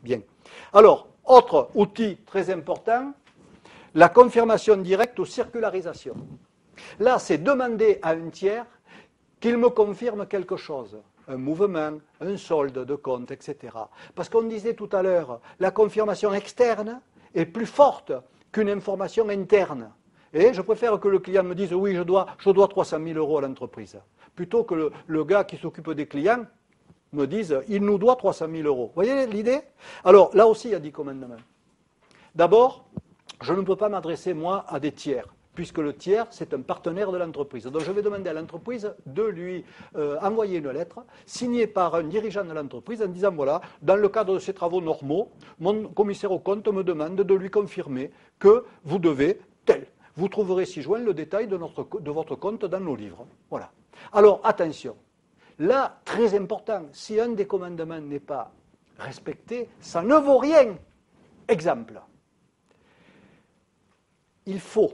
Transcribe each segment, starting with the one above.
Bien. Alors, autre outil très important, la confirmation directe ou circularisation. Là, c'est demander à un tiers qu'il me confirme quelque chose, un mouvement, un solde de compte, etc. Parce qu'on disait tout à l'heure, la confirmation externe est plus forte qu'une information interne. Et je préfère que le client me dise « oui, je dois 300 000 euros à l'entreprise », plutôt que le gars qui s'occupe des clients me dise « il nous doit 300 000 euros ». Vous voyez l'idée? Alors, là aussi, il y a 10 commandements. D'abord, je ne peux pas m'adresser, moi, à des tiers, puisque le tiers, c'est un partenaire de l'entreprise. Donc, je vais demander à l'entreprise de lui envoyer une lettre signée par un dirigeant de l'entreprise en disant, voilà, dans le cadre de ces travaux normaux, mon commissaire aux comptes me demande de lui confirmer que vous devez tel. Vous trouverez ci-joint le détail de votre compte dans nos livres. Voilà. Alors, attention. Là, très important, si un des commandements n'est pas respecté, ça ne vaut rien. Exemple. Il faut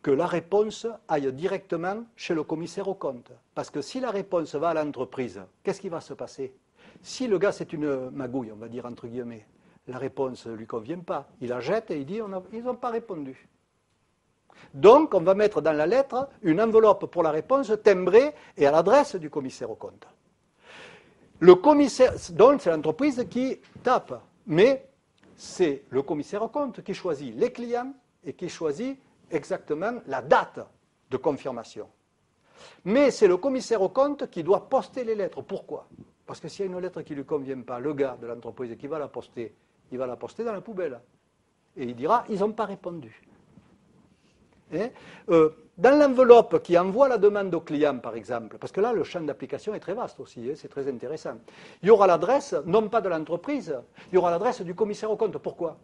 que la réponse aille directement chez le commissaire aux comptes. Parce que si la réponse va à l'entreprise, qu'est-ce qui va se passer? Si le gars, c'est une magouille, on va dire entre guillemets, la réponse ne lui convient pas, il la jette et il dit ils n'ont pas répondu. Donc, on va mettre dans la lettre une enveloppe pour la réponse timbrée et à l'adresse du commissaire aux comptes. Le commissaire, donc c'est l'entreprise qui tape, mais c'est le commissaire aux comptes qui choisit les clients et qui choisit exactement la date de confirmation. Mais c'est le commissaire aux comptes qui doit poster les lettres. Pourquoi? Parce que s'il y a une lettre qui ne lui convient pas, le gars de l'entreprise qui va la poster, il va la poster dans la poubelle. Et il dira, ils n'ont pas répondu. Dans l'enveloppe qui envoie la demande au client, par exemple, parce que là, le champ d'application est très vaste aussi, c'est très intéressant. Il y aura l'adresse, non pas de l'entreprise, il y aura l'adresse du commissaire aux comptes. Pourquoi?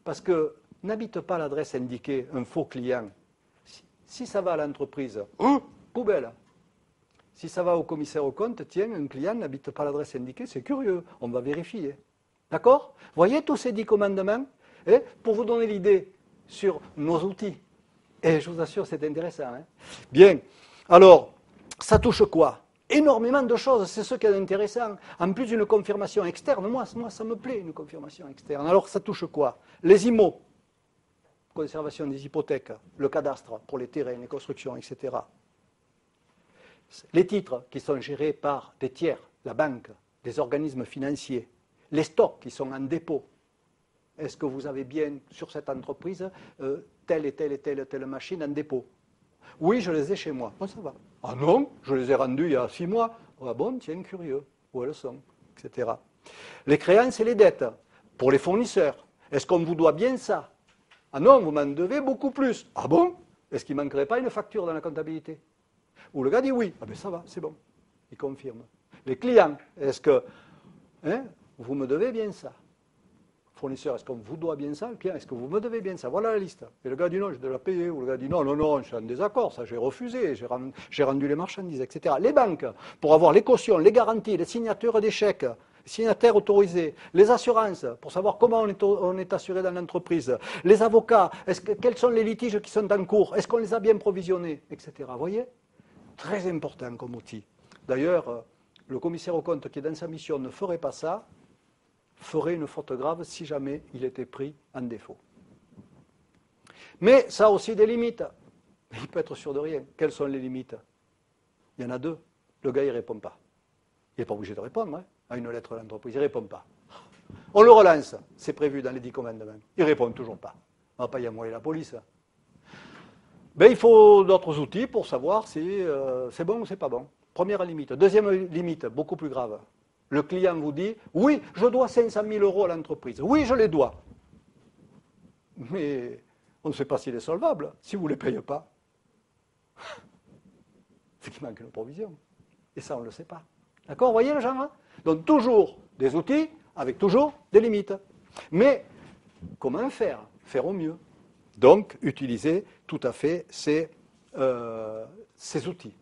Parce que n'habite pas l'adresse indiquée, un faux client. Si ça va à l'entreprise, poubelle. Si ça va au commissaire aux comptes, tiens, un client n'habite pas l'adresse indiquée, c'est curieux, on va vérifier. D'accord? Voyez tous ces 10 commandements? Pour vous donner l'idée sur nos outils. Et je vous assure, c'est intéressant. Hein? Bien. Alors, ça touche quoi? Énormément de choses, c'est ce qui est intéressant. En plus d'une confirmation externe, moi, ça me plaît, une confirmation externe. Alors, ça touche quoi? Les IMO, conservation des hypothèques, le cadastre pour les terrains, les constructions, etc. Les titres qui sont gérés par des tiers, la banque, des organismes financiers, les stocks qui sont en dépôt. Est-ce que vous avez bien, sur cette entreprise, telle et telle et telle et telle machine en dépôt? Oui, je les ai chez moi. Bon, ça va. Ah non, je les ai rendues il y a 6 mois. Ah bon, tiens, curieux. Où elles sont, etc. Les créances et les dettes pour les fournisseurs. Est-ce qu'on vous doit bien ça? Ah non, vous m'en devez beaucoup plus. Ah bon? Est-ce qu'il ne manquerait pas une facture dans la comptabilité? Ou le gars dit oui. Ah ben ça va, c'est bon. Il confirme. Les clients, est-ce que vous me devez bien ça? Fournisseur, est-ce qu'on vous doit bien ça? Le client, est-ce que vous me devez bien ça? Voilà la liste. Et le gars dit non, je dois la payer. Ou le gars dit non, je suis en désaccord, ça j'ai refusé, j'ai rendu les marchandises, etc. Les banques, pour avoir les cautions, les garanties, les signatures des chèques, les signataires autorisés, les assurances, pour savoir comment on est assuré dans l'entreprise, les avocats, quels sont les litiges qui sont en cours, est-ce qu'on les a bien provisionnés, etc. Vous voyez? Très important comme outil. D'ailleurs, le commissaire aux comptes qui est dans sa mission ne ferait pas ça, ferait une faute grave si jamais il était pris en défaut. Mais ça a aussi des limites. Il peut être sûr de rien. Quelles sont les limites? Il y en a 2. Le gars, il ne répond pas. Il n'est pas obligé de répondre à une lettre de l'entreprise. Il ne répond pas. On le relance. C'est prévu dans les 10 commandements. Il ne répond toujours pas. On ne va pas y envoyer la police. Ben, il faut d'autres outils pour savoir si c'est bon ou c'est pas bon. Première limite. Deuxième limite, beaucoup plus grave. Le client vous dit, oui, je dois 500 000 euros à l'entreprise. Oui, je les dois. Mais on ne sait pas s'il est solvable, si vous ne les payez pas. C'est qu'il manque une provision. Et ça, on ne le sait pas. D'accord? Vous voyez le genre? Donc toujours des outils avec toujours des limites. Mais comment faire? Faire au mieux. Donc, utiliser tout à fait ces outils.